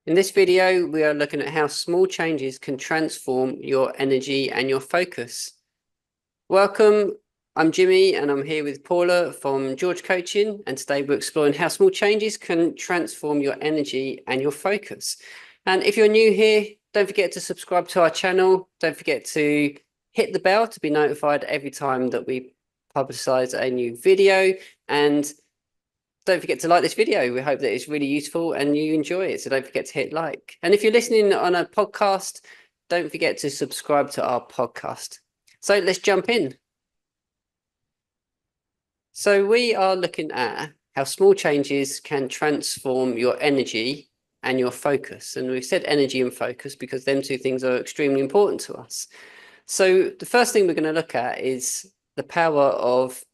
In this video, we are looking at how small changes can transform your energy and your focus. Welcome, I'm Jimmy and I'm here with Paula from George Coaching, and today we're exploring how small changes can transform your energy and your focus. And if you're new here, don't forget to subscribe to our channel. Don't forget to hit the bell to be notified every time that we publicize a new video, and don't forget to like this video. We hope that it's really useful and you enjoy it. So don't forget to hit like. And if you're listening on a podcast, don't forget to subscribe to our podcast. So let's jump in. So we are looking at how small changes can transform your energy and your focus. And we've said energy and focus because them two things are extremely important to us. So the first thing we're going to look at is the power of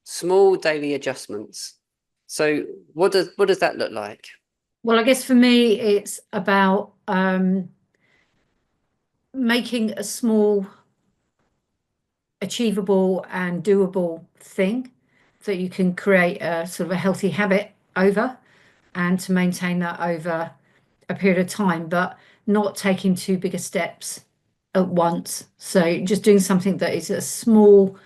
small daily adjustments. So what does that look like? Well, I guess for me, it's about making a small, achievable and doable thing that you can create a sort of a healthy habit over, and to maintain that over a period of time, but not taking too big a steps at once. So just doing something that is a small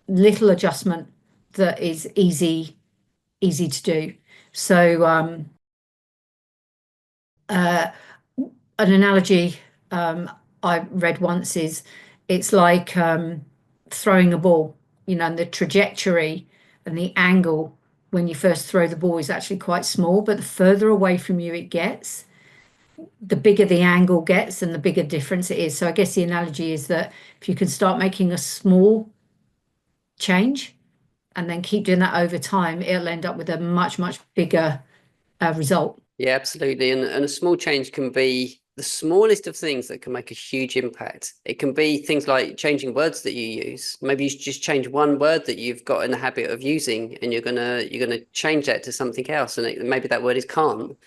little adjustment that is easy to do. So an analogy I read once is it's like throwing a ball, and the trajectory and the angle when you first throw the ball is actually quite small, but the further away from you it gets, the bigger the angle gets and the bigger difference it is. So I guess the analogy is that if you can start making a small change and then keep doing that over time, it'll end up with a much, much bigger result. Yeah, absolutely. And a small change can be the smallest of things that can make a huge impact. It can be things like changing words that you use. Maybe you just change one word that you've got in the habit of using, and you're gonna change that to something else. And maybe that word is can't,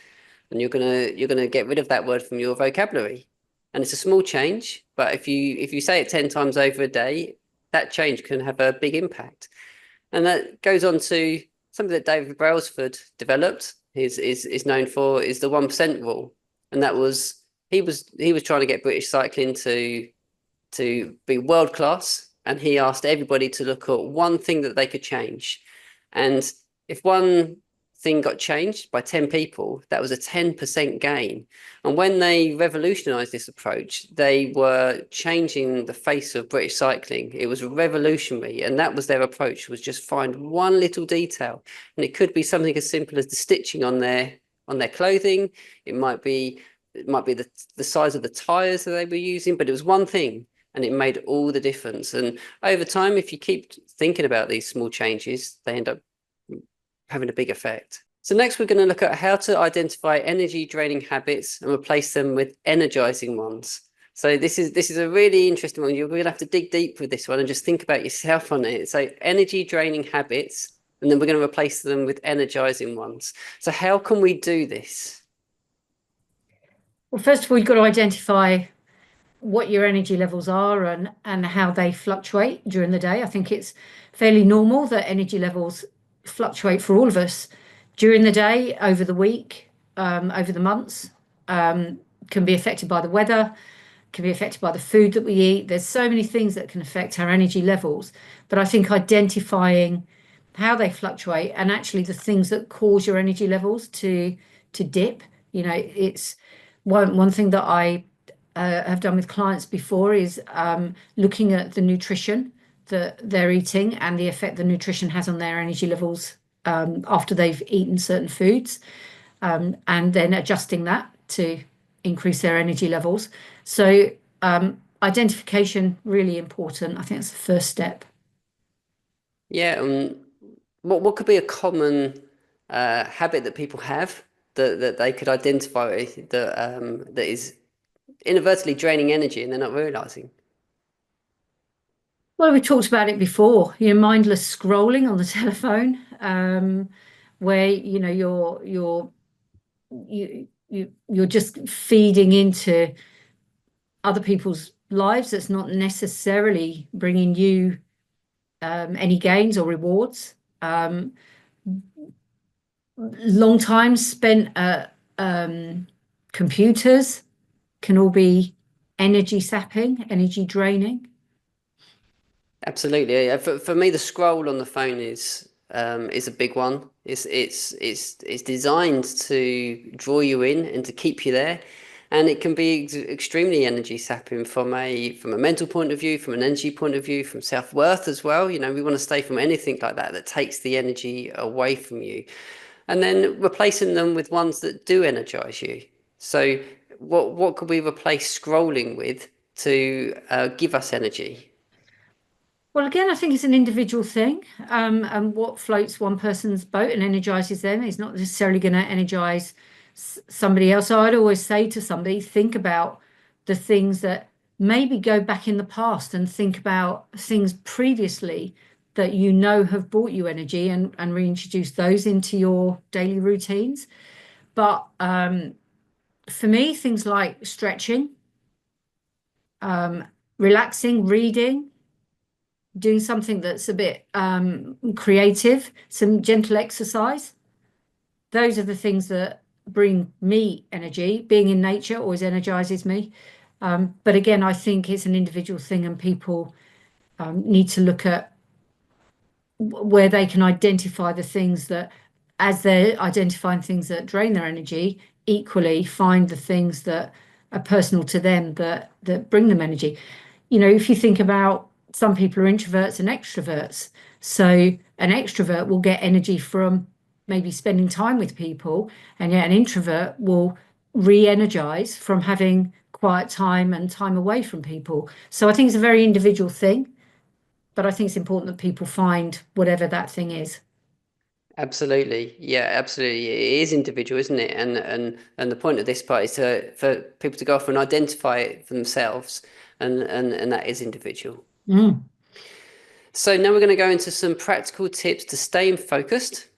and you're gonna get rid of that word from your vocabulary. And it's a small change, but if you say it 10 times over a day, that change can have a big impact. And that goes on to something that David Brailsford developed. Is known for is the 1% rule, and that was he was trying to get British cycling to be world class, and he asked everybody to look at one thing that they could change, and if one thing got changed by 10 people, that was a 10% gain. And when they revolutionized this approach, they were changing the face of British cycling. It was revolutionary, and that was their approach, was just find one little detail. And it could be something as simple as the stitching on their clothing. It might be the size of the tires that they were using, but it was one thing, and it made all the difference. And over time, if you keep thinking about these small changes, they end up having a big effect. So next we're going to look at how to identify energy draining habits and replace them with energizing ones. So this is a really interesting one. You're going to have to dig deep with this one and just think about yourself on it. So energy draining habits, and then we're going to replace them with energizing ones. So how can we do this? Well, first of all, you've got to identify what your energy levels are and how they fluctuate during the day. I think it's fairly normal that energy levels fluctuate for all of us during the day, over the week, over the months, can be affected by the weather, can be affected by the food that we eat. There's so many things that can affect our energy levels, but I think identifying how they fluctuate and actually the things that cause your energy levels to dip, it's one thing that I have done with clients before is looking at the nutrition that they're eating and the effect the nutrition has on their energy levels after they've eaten certain foods, and then adjusting that to increase their energy levels. So identification, really important. I think that's the first step. Yeah, what could be a common habit that people have that they could identify that is inadvertently draining energy and they're not realizing? Well, we talked about it before, mindless scrolling on the telephone, where you're just feeding into other people's lives that's not necessarily bringing you any gains or rewards. Long time spent at computers can all be energy sapping, energy draining. Absolutely. Yeah. For me, the scroll on the phone is a big one. It's designed to draw you in and to keep you there, and it can be extremely energy sapping from a mental point of view, from an energy point of view, from self-worth as well. You know, we want to stay from anything like that that takes the energy away from you, and then replacing them with ones that do energize you. So, what could we replace scrolling with to give us energy? Well, again, I think it's an individual thing. And what floats one person's boat and energizes them is not necessarily going to energize somebody else. So I'd always say to somebody, think about the things that maybe go back in the past and think about things previously that you know have brought you energy and reintroduce those into your daily routines. But for me, things like stretching, relaxing, reading, doing something that's a bit creative, some gentle exercise. Those are the things that bring me energy. Being in nature always energizes me. But again, I think it's an individual thing, and people need to look at where they can identify the things that, as they're identifying things that drain their energy, equally find the things that are personal to them that bring them energy. You know, if you think about, some people are introverts and extroverts. So an extrovert will get energy from maybe spending time with people, and yet an introvert will re-energize from having quiet time and time away from people. So I think it's a very individual thing, but I think it's important that people find whatever that thing is. Absolutely. Yeah, absolutely. It is individual, isn't it? And the point of this part is for people to go off and identify it for themselves, and that is individual. Mm. So now we're going to go into some practical tips to staying focused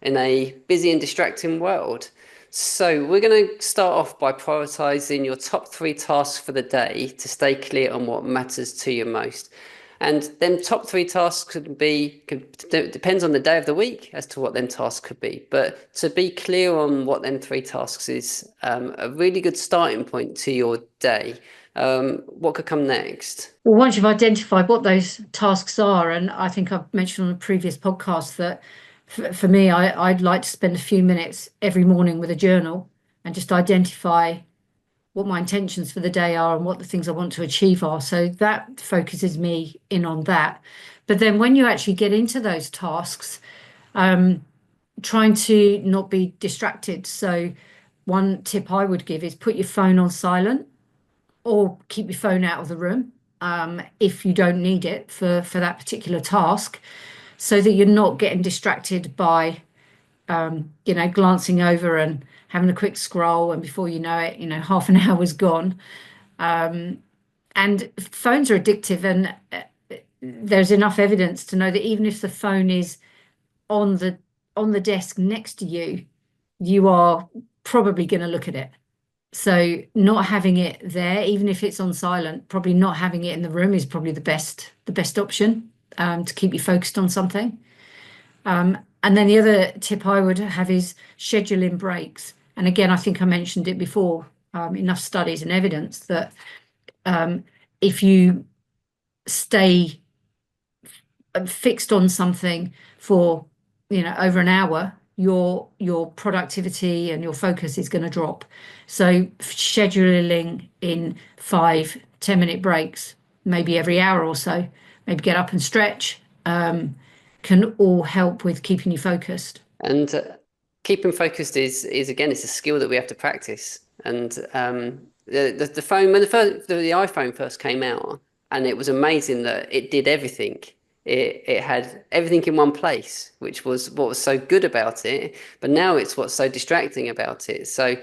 in a busy and distracting world. So we're going to start off by prioritizing your top three tasks for the day to stay clear on what matters to you most. And then top three tasks depends on the day of the week as to what them tasks could be. But to be clear on what them three tasks is a really good starting point to your day. What could come next? Well, once you've identified what those tasks are, and I think I've mentioned on a previous podcast that for me, I'd like to spend a few minutes every morning with a journal and just identify what my intentions for the day are and what the things I want to achieve are. So that focuses me in on that. But then when you actually get into those tasks, trying to not be distracted. So one tip I would give is put your phone on silent or keep your phone out of the room if you don't need it for that particular task, so that you're not getting distracted by glancing over and having a quick scroll, and before you know it, half an hour's gone. And phones are addictive, and there's enough evidence to know that even if the phone is on the desk next to you, you are probably going to look at it. So not having it there, even if it's on silent, probably not having it in the room is probably the best option to keep you focused on something. And then the other tip I would have is scheduling breaks. And again, I think I mentioned it before, enough studies and evidence that if you stay fixed on something for over an hour, your productivity and your focus is going to drop. So scheduling in 5-10 minute breaks, maybe every hour or so, maybe get up and stretch, can all help with keeping you focused. And keeping focused is again, it's a skill that we have to practice. And the phone, when the iPhone first came out, and it was amazing that it did everything. It had everything in one place, which was what was so good about it. But now it's what's so distracting about it. So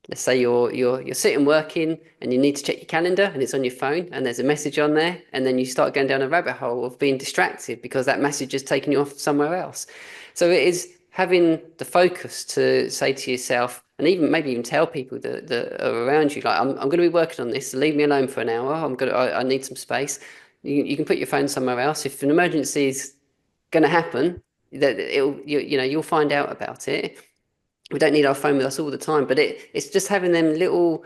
let's say you're sitting working and you need to check your calendar and it's on your phone and there's a message on there, and then you start going down a rabbit hole of being distracted because that message has taken you off somewhere else. So it is having the focus to say to yourself, and maybe even tell people that are around you, like, I'm going to be working on this, so leave me alone for an hour. I need some space. You can put your phone somewhere else. If an emergency is going to happen, that you'll find out about it. We don't need our phone with us all the time, but it's just having them little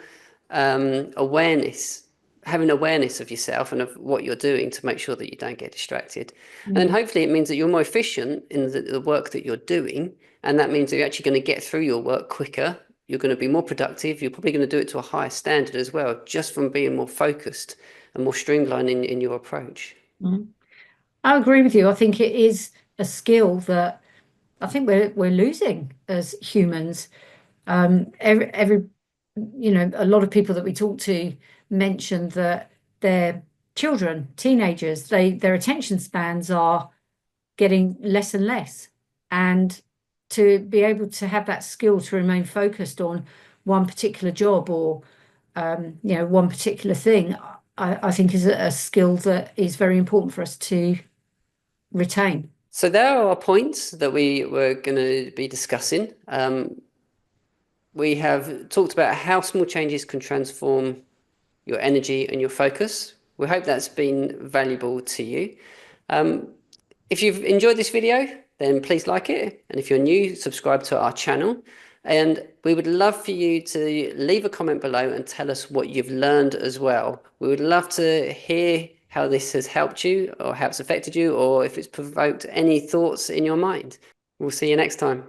awareness, having awareness of yourself and of what you're doing to make sure that you don't get distracted. And then hopefully it means that you're more efficient in the work that you're doing. And that means that you're actually going to get through your work quicker. You're going to be more productive. You're probably going to do it to a higher standard as well, just from being more focused and more streamlined in your approach. I agree with you. I think it is a skill that I think we're losing as humans. Every a lot of people that we talk to mention that their children, teenagers, their attention spans are getting less and less. And to be able to have that skill to remain focused on one particular job or one particular thing, I think is a skill that is very important for us to retain. So there are our points that we were going to be discussing. We have talked about how small changes can transform your energy and your focus. We hope that's been valuable to you. If you've enjoyed this video, then please like it. And if you're new, subscribe to our channel. And we would love for you to leave a comment below and tell us what you've learned as well. We would love to hear how this has helped you or how it's affected you, or if it's provoked any thoughts in your mind. We'll see you next time.